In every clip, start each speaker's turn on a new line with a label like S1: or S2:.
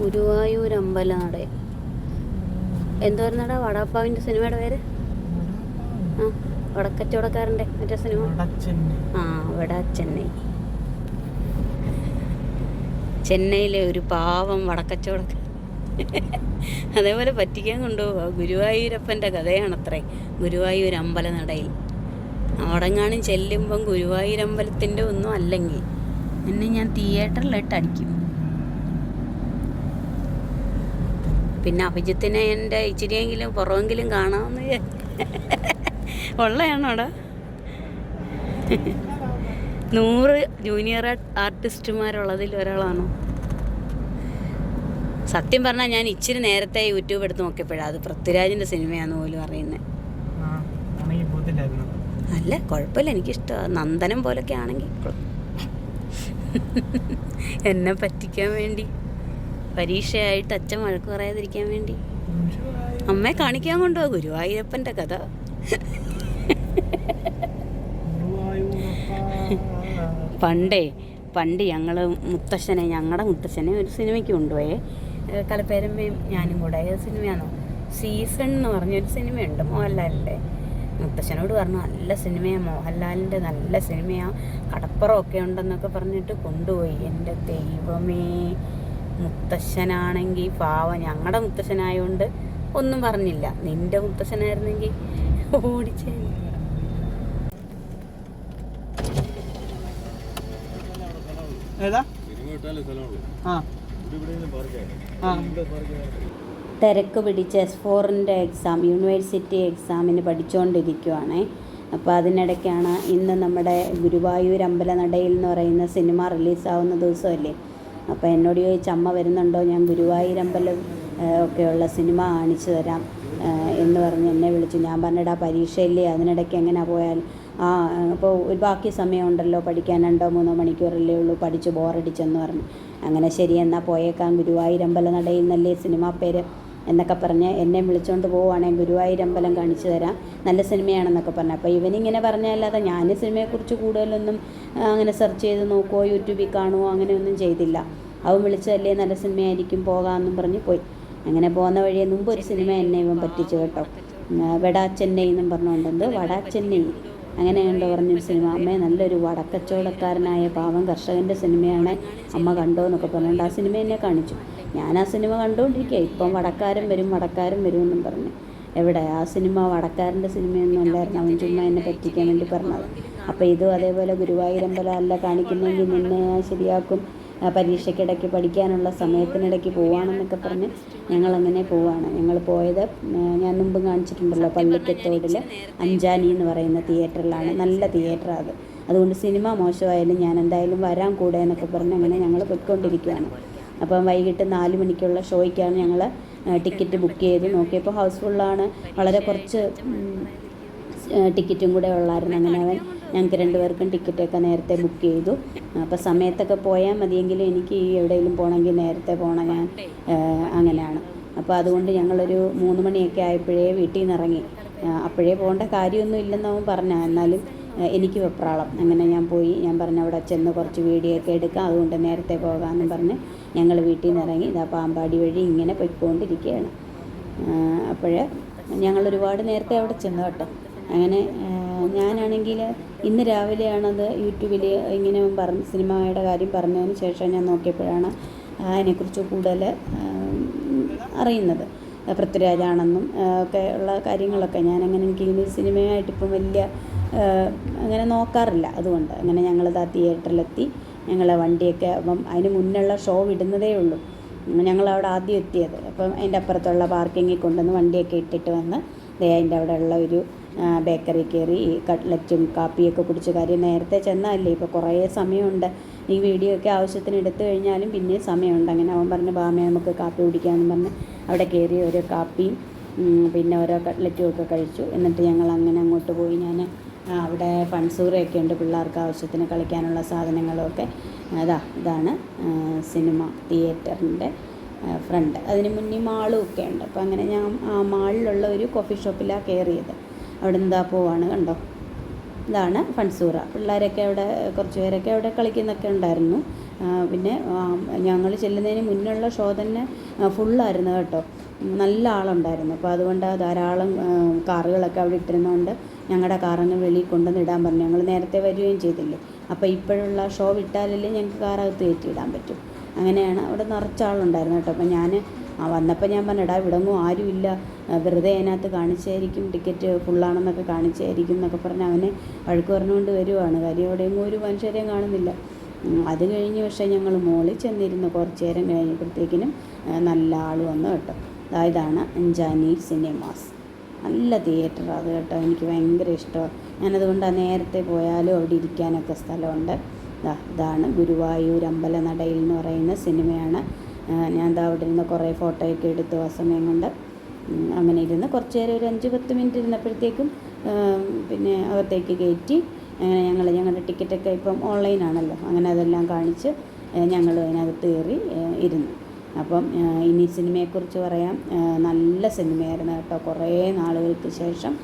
S1: ഗുരുവായൂർ അമ്പലനട. എന്തുവായിരുന്നടാ വടാപ്പാവിൻ്റെ സിനിമയുടെ പേര്? ആ, വടക്കച്ചവടക്കാരൻ്റെ മറ്റേ സിനിമ. ആ, വട ചെന്നൈ. ചെന്നൈയിലെ ഒരു പാവം വടക്കച്ചവടക്കാരൻ അതേപോലെ പറ്റിക്കാൻ കൊണ്ടുപോവുക. ഗുരുവായൂരപ്പൻ്റെ കഥയാണത്രേ ഗുരുവായൂർ അമ്പലനടയിൽ. അവിടെങ്ങാനും ചെല്ലുമ്പം ഗുരുവായൂരമ്പലത്തിൻ്റെ ഒന്നും അല്ലെങ്കിൽ എന്നെ ഞാൻ തിയേറ്ററിലിട്ട് അടിക്കും. പിന്നെ അഭിജിത്തിനെ എൻ്റെ ഇച്ചിരിയെങ്കിലും പുറമെങ്കിലും കാണാമെന്ന് ഉള്ളതാണോ അവിടെ? 100 ജൂനിയർ ആർട്ടിസ്റ്റുമാരുള്ളതിൽ ഒരാളാണോ? സത്യം പറഞ്ഞാൽ ഞാൻ ഇച്ചിരി നേരത്തെ യൂട്യൂബ് എടുത്ത് നോക്കിയപ്പോഴാണ് അത് പൃഥ്വിരാജിൻ്റെ സിനിമയാണെന്ന് പോലും അറിയുന്നത്. അല്ല, കുഴപ്പമില്ല, എനിക്കിഷ്ടമാണ്. നന്ദനം പോലൊക്കെ ആണെങ്കിൽ എന്നെ പറ്റിക്കാൻ വേണ്ടി, പരീക്ഷയായിട്ട് അച്ഛൻ വഴക്ക് പറയാതിരിക്കാൻ വേണ്ടി അമ്മയെ കാണിക്കാൻ കൊണ്ടുപോകുക ഗുരുവായൂരപ്പൻ്റെ കഥ. പണ്ട് ഞങ്ങളുടെ മുത്തശ്ശനെ ഒരു സിനിമയ്ക്ക് കൊണ്ടുപോയേ, കലപ്പേരമ്മയും ഞാനും കൂടെ. ഏത് സിനിമയാണോ? സീസൺ എന്ന് പറഞ്ഞൊരു സിനിമയുണ്ട് മോഹൻലാലിൻ്റെ. മുത്തശ്ശനോട് പറഞ്ഞു നല്ല സിനിമയാണ്, മോഹൻലാലിൻ്റെ നല്ല സിനിമയാണ്, കടപ്പുറമൊക്കെ ഉണ്ടെന്നൊക്കെ പറഞ്ഞിട്ട് കൊണ്ടുപോയി. എൻ്റെ ദൈവമേ, മുത്തശ്ശനാണെങ്കിൽ പാവം, ഞങ്ങളുടെ മുത്തശ്ശനായതുകൊണ്ട് ഒന്നും പറഞ്ഞില്ല. നിൻ്റെ മുത്തശ്ശനായിരുന്നെങ്കിൽ ഓടിച്ചേ. തിരക്ക് പിടിച്ച് S4-ൻ്റെ എക്സാം, യൂണിവേഴ്സിറ്റി എക്സാമിന് പഠിച്ചുകൊണ്ടിരിക്കുവാണേ. അപ്പോൾ അതിനിടയ്ക്കാണ് ഇന്ന് നമ്മുടെ ഗുരുവായൂർ അമ്പലനടയിൽ എന്ന് പറയുന്ന സിനിമ റിലീസാവുന്ന ദിവസമല്ലേ. അപ്പോൾ എന്നോട് ചോദിച്ച് അമ്മ വരുന്നുണ്ടോ, ഞാൻ ഗുരുവായൂർ അമ്പലം ഒക്കെയുള്ള സിനിമ കാണിച്ചു തരാം എന്ന് പറഞ്ഞ് എന്നെ വിളിച്ചു. ഞാൻ പറഞ്ഞിടാ പരീക്ഷയില്ലേ, അതിനിടയ്ക്ക് എങ്ങനെ പോയാൽ അപ്പോൾ ഒരു ബാക്കി സമയമുണ്ടല്ലോ പഠിക്കാൻ, 2-3 മണിക്കൂറല്ലേ ഉള്ളൂ, പഠിച്ച് ബോറടിച്ചെന്ന് പറഞ്ഞു. അങ്ങനെ ശരി എന്നാൽ പോയേക്കാം, ഗുരുവായൂർ അമ്പലനടയിൽ നല്ലേ സിനിമാ പേര് എന്നൊക്കെ പറഞ്ഞ് എന്നെ വിളിച്ചുകൊണ്ട് പോവുകയാണെങ്കിൽ ഗുരുവായൂർ അമ്പലം കാണിച്ചു തരാം, നല്ല സിനിമയാണെന്നൊക്കെ പറഞ്ഞു. അപ്പോൾ ഇവനിങ്ങനെ പറഞ്ഞല്ലാതെ ഞാൻ സിനിമയെക്കുറിച്ച് കൂടുതലൊന്നും അങ്ങനെ സെർച്ച് ചെയ്ത് നോക്കുമോ യൂട്യൂബിൽ കാണുമോ അങ്ങനെയൊന്നും ചെയ്തില്ല. അവൻ വിളിച്ചതല്ലേ നല്ല സിനിമയായിരിക്കും പോകാമെന്നും പറഞ്ഞ് പോയി. അങ്ങനെ പോകുന്ന വഴിയെ മുമ്പ് ഒരു സിനിമ എന്നെ ഇവൻ പറ്റിച്ചു കേട്ടോ. വട ചെന്നൈ എന്നും പറഞ്ഞുകൊണ്ടുണ്ട്, വട ചെന്നൈ അങ്ങനെ കണ്ടോ പറഞ്ഞൊരു സിനിമ. അമ്മയെ നല്ലൊരു വടക്കച്ചവടക്കാരനായ പാവം കർഷകൻ്റെ സിനിമയാണ്, അമ്മ കണ്ടോ എന്നൊക്കെ പറഞ്ഞുകൊണ്ട് ആ സിനിമ എന്നെ കാണിച്ചു. ഞാൻ ആ സിനിമ കണ്ടുകൊണ്ടിരിക്കുക. ഇപ്പം വടക്കാരൻ വരും എന്നും പറഞ്ഞു. എവിടെ ആ സിനിമ? വടക്കാരൻ്റെ സിനിമയൊന്നും അല്ലായിരുന്നു, അവൻ ചുമ്മാ എന്നെ പറ്റിക്കാൻ വേണ്ടി പറഞ്ഞത്. അപ്പോൾ ഇതും അതേപോലെ ഗുരുവായൂരമ്പലം അല്ല കാണിക്കുന്നെങ്കിൽ നിന്നെ ശരിയാക്കും, പരീക്ഷയ്ക്കിടയ്ക്ക് പഠിക്കാനുള്ള സമയത്തിനിടയ്ക്ക് പോവാണെന്നൊക്കെ പറഞ്ഞ് ഞങ്ങളങ്ങനെ പോവാണ്. ഞങ്ങൾ പോയത് ഞാൻ മുമ്പ് കാണിച്ചിട്ടുണ്ടല്ലോ, പള്ളിക്കത്തോടിൽ അഞ്ചാനി എന്ന് പറയുന്ന തിയേറ്ററിലാണ്. നല്ല തിയേറ്ററാണ് അത്. അതുകൊണ്ട് സിനിമ മോശമായാലും ഞാൻ എന്തായാലും വരാൻ കൂടെ എന്നൊക്കെ പറഞ്ഞ് അങ്ങനെ ഞങ്ങൾ പോയിക്കൊണ്ടിരിക്കുകയാണ്. അപ്പം വൈകിട്ട് 4 മണിക്കുള്ള ഷോയ്ക്കാണ് ഞങ്ങൾ ടിക്കറ്റ് ബുക്ക് ചെയ്ത് നോക്കിയപ്പോൾ ഹൗസ്ഫുള്ളാണ്. വളരെ കുറച്ച് ടിക്കറ്റും കൂടെ ഉള്ളായിരുന്നു. അങ്ങനെ ഞങ്ങൾക്ക് 2 പേർക്കും ടിക്കറ്റൊക്കെ നേരത്തെ ബുക്ക് ചെയ്തു. അപ്പോൾ സമയത്തൊക്കെ പോയാൽ മതിയെങ്കിലും എനിക്ക് എവിടെയെങ്കിലും പോകണമെങ്കിൽ നേരത്തെ പോകണം ഞാൻ, അങ്ങനെയാണ്. അപ്പോൾ അതുകൊണ്ട് ഞങ്ങളൊരു 3 മണിയൊക്കെ ആയപ്പോഴേ വീട്ടിൽ നിന്ന് ഇറങ്ങി. അപ്പോഴേ പോകേണ്ട കാര്യമൊന്നും ഇല്ലെന്നവൻ പറഞ്ഞാൽ, എന്നാലും എനിക്ക് വെപ്രാളം. അങ്ങനെ ഞാൻ പോയി. ഞാൻ പറഞ്ഞു അവിടെ ചെന്ന് കുറച്ച് വീഡിയോ ഒക്കെ എടുക്കാം, അതുകൊണ്ട് നേരത്തെ പോകാമെന്നും പറഞ്ഞ് ഞങ്ങൾ വീട്ടിൽ നിന്ന് ഇറങ്ങി. ഇതാ പാമ്പാടി വഴി ഇങ്ങനെ പോയിക്കൊണ്ടിരിക്കുകയാണ്. അപ്പോൾ ഞങ്ങൾ ഒരുപാട് നേരത്തെ അവിടെ ചെന്നു കേട്ടോ. അങ്ങനെ ഞാനാണെങ്കിൽ ഇന്ന് രാവിലെയാണത് യൂട്യൂബിൽ ഇങ്ങനെ സിനിമയുടെ കാര്യം പറഞ്ഞതിന് ശേഷം ഞാൻ നോക്കിയപ്പോഴാണ് അതിനെക്കുറിച്ച് കൂടുതൽ അറിയുന്നത്. പൃഥ്വിരാജാണെന്നും ഒക്കെ ഉള്ള കാര്യങ്ങളൊക്കെ ഞാനങ്ങനെ എനിക്ക് സിനിമയായിട്ടിപ്പം വലിയ അങ്ങനെ നോക്കാറില്ല. അതുകൊണ്ട് അങ്ങനെ ഞങ്ങളിത് ആ തിയേറ്ററിലെത്തി. ഞങ്ങൾ വണ്ടിയൊക്കെ അപ്പം അതിന് മുന്നുള്ള ഷോ വിടുന്നതേ ഉള്ളൂ. ഞങ്ങളവിടെ ആദ്യം എത്തിയത്. അപ്പം അതിൻ്റെ അപ്പുറത്തുള്ള പാർക്കിങ്ങിൽ കൊണ്ടുവന്ന് വണ്ടിയൊക്കെ ഇട്ടിട്ട് വന്ന് അതിൻ്റെ അവിടെ ഉള്ള ഒരു ബേക്കറി കയറി ഈ കട്ട്ലറ്റും കാപ്പിയൊക്കെ കുടിച്ച്. കാര്യം നേരത്തെ ചെന്നല്ലേ, ഇപ്പോൾ കുറേ സമയമുണ്ട്. ഈ വീഡിയോ ഒക്കെ ആവശ്യത്തിന് എടുത്തു കഴിഞ്ഞാലും പിന്നെ സമയമുണ്ട്. അങ്ങനെ അവൻ പറഞ്ഞ് ബാമേ നമുക്ക് കാപ്പി കുടിക്കാമെന്ന് പറഞ്ഞ് അവിടെ കയറി ഓരോ കാപ്പിയും പിന്നെ ഓരോ കട്ട്ലറ്റും ഒക്കെ കഴിച്ചു. എന്നിട്ട് ഞങ്ങൾ അങ്ങനെ അങ്ങോട്ട് പോയി. ഞാൻ അവിടെ ഫൺസൂറയൊക്കെ ഉണ്ട്, പിള്ളേർക്ക് ആവശ്യത്തിന് കളിക്കാനുള്ള സാധനങ്ങളുമൊക്കെ. ഇതാണ് സിനിമ തിയേറ്ററിൻ്റെ ഫ്രണ്ട്. അതിന് മുന്നേ മാളും ഒക്കെ ഉണ്ട്. അപ്പോൾ അങ്ങനെ ഞാൻ ആ മാളിലുള്ള ഒരു കോഫി ഷോപ്പിലാണ് കയറിയത്. അവിടെ എന്താ പോവാണ് കണ്ടോ, ഇതാണ് ഫൺസൂറ. പിള്ളേരൊക്കെ അവിടെ കുറച്ച് പേരൊക്കെ അവിടെ കളിക്കുന്നൊക്കെ ഉണ്ടായിരുന്നു. പിന്നെ ഞങ്ങൾ ചെല്ലുന്നതിന് മുന്നുള്ള ഷോ തന്നെ ഫുള്ളായിരുന്നു കേട്ടോ. നല്ല ആളുണ്ടായിരുന്നു. അപ്പോൾ അതുകൊണ്ട് ധാരാളം കാറുകളൊക്കെ അവിടെ ഇട്ടിരുന്നതുകൊണ്ട് ഞങ്ങളുടെ കാറങ്ങ് വെളിയിൽ കൊണ്ടുവന്ന് ഇടാൻ പറഞ്ഞു. ഞങ്ങൾ നേരത്തെ വരികയും ചെയ്തില്ലേ. അപ്പോൾ ഇപ്പോഴുള്ള ഷോ വിട്ടാലല്ലേ ഞങ്ങൾക്ക് കാറകത്ത് കയറ്റിയിടാൻ പറ്റും. അങ്ങനെയാണ് അവിടെ നിറച്ച ആളുണ്ടായിരുന്നു കേട്ടോ. അപ്പോൾ ഞാൻ വന്നപ്പോൾ ഞാൻ പറഞ്ഞു, എടാ ഇവിടെങ്ങും ആരുമില്ല, വെറുതെ അതിനകത്ത് കാണിച്ചായിരിക്കും, ടിക്കറ്റ് ഫുള്ളാണെന്നൊക്കെ കാണിച്ചായിരിക്കും എന്നൊക്കെ പറഞ്ഞ് അവനെ വഴക്ക് പറഞ്ഞുകൊണ്ട് വരുവാണ്. കാര്യം എവിടെയെങ്കിലും ഒരു മനുഷ്യരെയും കാണുന്നില്ല. അത് കഴിഞ്ഞ് പക്ഷേ ഞങ്ങൾ മോളിൽ ചെന്നിരുന്നു. കുറച്ച് നേരം കഴിഞ്ഞപ്പോഴത്തേക്കിനും നല്ല ആൾ വന്നു കേട്ടോ. ഇതാണ് അഞ്ചാനി സിനിമാസ്. നല്ല തിയേറ്റർ അത് കേട്ടോ. എനിക്ക് ഭയങ്കര ഇഷ്ടമാണ്. ഞാനതുകൊണ്ട് നേരത്തെ പോയാലും അവിടെ ഇരിക്കാനൊക്കെ സ്ഥലമുണ്ട്. ഇതാണ് ഗുരുവായൂർ അമ്പലനടയിൽ എന്ന് പറയുന്ന സിനിമയാണ്. ഞാൻ അവിടെ ഇരുന്ന് കുറേ ഫോട്ടോയൊക്കെ എടുത്തു ആ സമയം കൊണ്ട്. അങ്ങനെ ഇരുന്ന് കുറച്ച് നേരം ഒരു 5-10 മിനിറ്റ് ഇരുന്നപ്പോഴത്തേക്കും പിന്നെ അകത്തേക്ക് കയറ്റി. അങ്ങനെ ഞങ്ങളുടെ ടിക്കറ്റൊക്കെ ഇപ്പം ഓൺലൈനാണല്ലോ, അങ്ങനെ അതെല്ലാം കാണിച്ച് ഞങ്ങൾ അതിനകത്ത് കയറി ഇരുന്നു. അപ്പം ഇനി സിനിമയെക്കുറിച്ച് പറയാം. നല്ല സിനിമയായിരുന്നു കേട്ടോ. കുറേ നാളുകൾക്ക് ശേഷം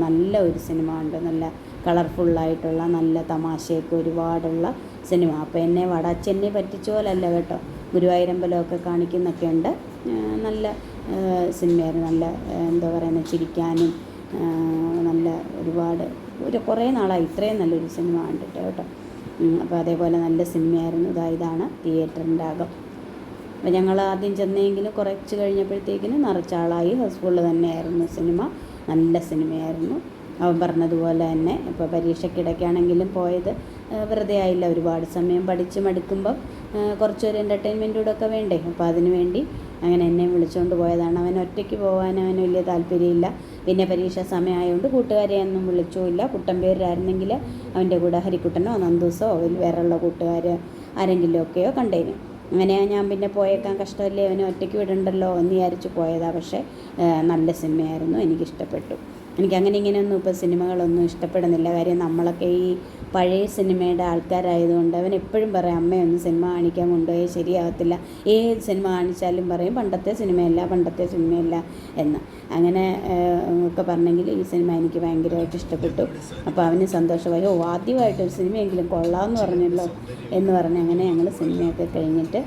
S1: നല്ല ഒരു സിനിമ ഉണ്ട്. നല്ല കളർഫുള്ളായിട്ടുള്ള, നല്ല തമാശയൊക്കെ ഒരുപാടുള്ള സിനിമ. അപ്പോൾ എന്നെ വടാച്ചെന്നെ പറ്റിച്ച പോലല്ല കേട്ടോ. ഗുരുവായൂരമ്പലമൊക്കെ കാണിക്കുന്നൊക്കെ ഉണ്ട്. നല്ല സിനിമയായിരുന്നു. നല്ല എന്താ പറയുന്നത്, ചിരിക്കാനും നല്ല ഒരുപാട് കുറേ നാളായി ഇത്രയും നല്ലൊരു സിനിമ കണ്ടിട്ട് കേട്ടോ. അപ്പോൾ അതേപോലെ നല്ല സിനിമയായിരുന്നു. ഇതാണ് തിയേറ്ററിൻ്റെ അകം. അപ്പോൾ ഞങ്ങൾ ആദ്യം ചെന്നെങ്കിലും കുറച്ച് കഴിഞ്ഞപ്പോഴത്തേക്കിന് നിറച്ചാളായി. ഹൗസ്ഫുള്ള് തന്നെയായിരുന്നു സിനിമ. നല്ല സിനിമയായിരുന്നു. അവൻ പറഞ്ഞതുപോലെ തന്നെ ഇപ്പോൾ പരീക്ഷയ്ക്കിടയ്ക്കാണെങ്കിലും പോയത് വെറുതെ ആയില്ല. ഒരുപാട് സമയം പഠിച്ച് മടുക്കുമ്പം കുറച്ചൊരു എൻ്റർടൈൻമെൻറ്റൂടെ ഒക്കെ വേണ്ടേ. അപ്പോൾ അതിന് വേണ്ടി അങ്ങനെ എന്നെ വിളിച്ചുകൊണ്ട് പോയതാണ്. അവൻ ഒറ്റയ്ക്ക് പോകാൻ അവന് വലിയ താല്പര്യമില്ല. പിന്നെ പരീക്ഷ സമയമായതുകൊണ്ട് കൂട്ടുകാരെ ഒന്നും വിളിച്ചുമില്ല. കുട്ടമ്പേരായിരുന്നെങ്കിൽ അവൻ്റെ കൂടെ ഹരിക്കുട്ടനോ നന്ദൂസോ വേറെയുള്ള കൂട്ടുകാർ ആരെങ്കിലുമൊക്കെയോ കണ്ടേനും. അങ്ങനെ ഞാൻ പിന്നെ പോയേക്കാൻ കഷ്ടമല്ലേ, അവനെ ഒറ്റയ്ക്ക് വിടണ്ടല്ലോ എന്ന് വിചാരിച്ച് പോയതാണ്. പക്ഷേ നല്ല സിനിമയായിരുന്നു, എനിക്കിഷ്ടപ്പെട്ടു. എനിക്കങ്ങനെ ഇങ്ങനെയൊന്നും ഇപ്പോൾ സിനിമകളൊന്നും ഇഷ്ടപ്പെടുന്നില്ല. കാര്യം നമ്മളൊക്കെ ഈ പഴയ സിനിമയുടെ ആൾക്കാരായതുകൊണ്ട് അവൻ എപ്പോഴും പറയും, അമ്മയൊന്നും സിനിമ കാണിക്കാൻ കൊണ്ടുപോയി ശരിയാകത്തില്ല, ഏത് സിനിമ കാണിച്ചാലും പറയും പണ്ടത്തെ സിനിമയല്ല എന്ന്. അങ്ങനെ ഒക്കെ പറഞ്ഞെങ്കിൽ ഈ സിനിമ എനിക്ക് ഭയങ്കരമായിട്ട് ഇഷ്ടപ്പെട്ടു. അപ്പോൾ അവന് സന്തോഷമായി. ആദ്യമായിട്ടൊരു സിനിമയെങ്കിലും കൊള്ളാമെന്ന് പറഞ്ഞല്ലോ എന്ന് പറഞ്ഞ് അങ്ങനെ ഞങ്ങൾ സിനിമയൊക്കെ കഴിഞ്ഞിട്ട്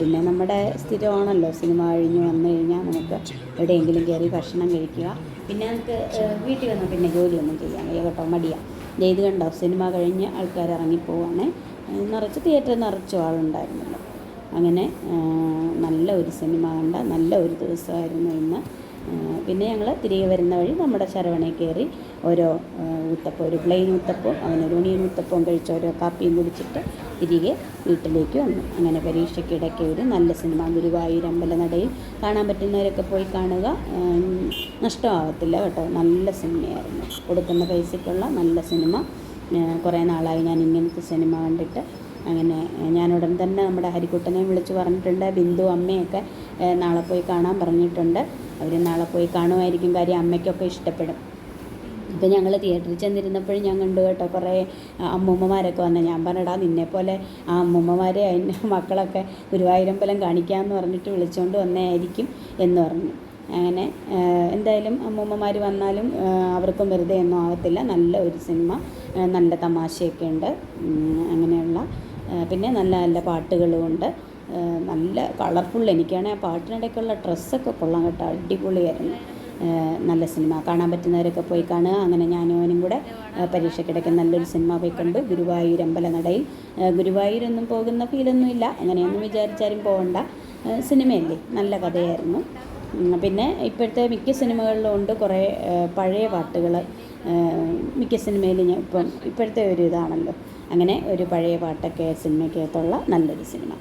S1: പിന്നെ നമ്മുടെ സ്ഥിരമാണല്ലോ സിനിമ കഴിഞ്ഞ് വന്നു കഴിഞ്ഞാൽ നമുക്ക് എവിടെയെങ്കിലും കയറി ഭക്ഷണം കഴിക്കുക. പിന്നെ നമുക്ക് വീട്ടിൽ വന്നാൽ പിന്നെ ജോലിയൊന്നും ചെയ്യാൻ വയ്യ കേട്ടോ, മടിയാണ്. ഇത് കണ്ടോ, സിനിമ കഴിഞ്ഞ് ആൾക്കാർ ഇറങ്ങിപ്പോവാണ്. തിയേറ്ററിൽ നിറച്ചും ആളുണ്ടായിരുന്നല്ലോ. അങ്ങനെ നല്ല ഒരു സിനിമ കണ്ട നല്ല ഒരു ദിവസമായിരുന്നു ഇന്ന്. പിന്നെ ഞങ്ങൾ തിരികെ വരുന്ന വഴി നമ്മുടെ ശരവണയിൽ കയറി ഓരോ ഊത്തപ്പം, ഒരു പ്ലെയിൻ ഊത്തപ്പവും അവനൊരു ഒണിയൻ ഊത്തപ്പവും കഴിച്ച് ഓരോ കാപ്പിയും കുടിച്ചിട്ട് തിരികെ വീട്ടിലേക്ക് വന്നു. അങ്ങനെ പരീക്ഷയ്ക്കിടയ്ക്ക് ഒരു നല്ല സിനിമ ഗുരുവായൂർ അമ്പലനടയിൽ കാണാൻ പറ്റുന്നവരൊക്കെ പോയി കാണുക. നഷ്ടമാകത്തില്ല കേട്ടോ. നല്ല സിനിമയായിരുന്നു. കൊടുക്കുന്ന പൈസയ്ക്കുള്ള നല്ല സിനിമ. കുറേ നാളായി ഞാൻ ഇങ്ങനത്തെ സിനിമ കണ്ടിട്ട്. അങ്ങനെ ഞാനുടൻ തന്നെ നമ്മുടെ ഹരിക്കുട്ടനെ വിളിച്ച് പറഞ്ഞിട്ടുണ്ട്. ബിന്ദു അമ്മയൊക്കെ നാളെ പോയി കാണാൻ പറഞ്ഞിട്ടുണ്ട്. അവർ നാളെ പോയി കാണുമായിരിക്കും. കാര്യം അമ്മയ്ക്കൊക്കെ ഇഷ്ടപ്പെടും. ഇപ്പോൾ ഞങ്ങൾ തിയേറ്ററിൽ ചെന്നിരുന്നപ്പോഴും ഞാൻ കണ്ടു കേട്ടോ, കുറേ അമ്മൂമ്മമാരൊക്കെ വന്ന്. ഞാൻ പറഞ്ഞടാ, നിന്നെപ്പോലെ ആ അമ്മൂമ്മമാരെ അതിൻ്റെ മക്കളൊക്കെ ഗുരുവായൂരമ്പലം കാണിക്കാമെന്ന് പറഞ്ഞിട്ട് വിളിച്ചുകൊണ്ട് വന്നതായിരിക്കും എന്ന് പറഞ്ഞു. അങ്ങനെ എന്തായാലും അമ്മൂമ്മമാർ വന്നാലും അവർക്കും വെറുതെ ഒന്നും ആകത്തില്ല. നല്ല ഒരു സിനിമ, നല്ല തമാശയൊക്കെ ഉണ്ട്. അങ്ങനെയുള്ള പിന്നെ നല്ല നല്ല പാട്ടുകളുമുണ്ട്. നല്ല കളർഫുൾ. എനിക്കാണെങ്കിൽ ആ പാട്ടിനിടയ്ക്കുള്ള ഡ്രസ്സൊക്കെ കൊള്ളാൻ കേട്ടോ, അടിപൊളിയായിരുന്നു. നല്ല സിനിമ. കാണാൻ പറ്റുന്നവരൊക്കെ പോയി കാണുക. അങ്ങനെ ഞാനും അവനും കൂടെ പരീക്ഷയ്ക്കിടയ്ക്ക് നല്ലൊരു സിനിമ പോയി കണ്ടു, ഗുരുവായൂർ അമ്പലനടയിൽ. ഗുരുവായൂരൊന്നും പോകുന്ന ഫീലൊന്നും ഇല്ല, അങ്ങനെയൊന്നും വിചാരിച്ചാലും പോകണ്ട. സിനിമയല്ലേ, നല്ല കഥയായിരുന്നു. പിന്നെ ഇപ്പോഴത്തെ മിക്ക സിനിമകളിലും ഉണ്ട് കുറേ പഴയ പാട്ടുകൾ. മിക്ക സിനിമയിൽ ഇപ്പോഴത്തെ ഒരു ഇതാണല്ലോ. അങ്ങനെ ഒരു പഴയ പാട്ടൊക്കെ സിനിമയ്ക്കകത്തുള്ള നല്ലൊരു സിനിമ.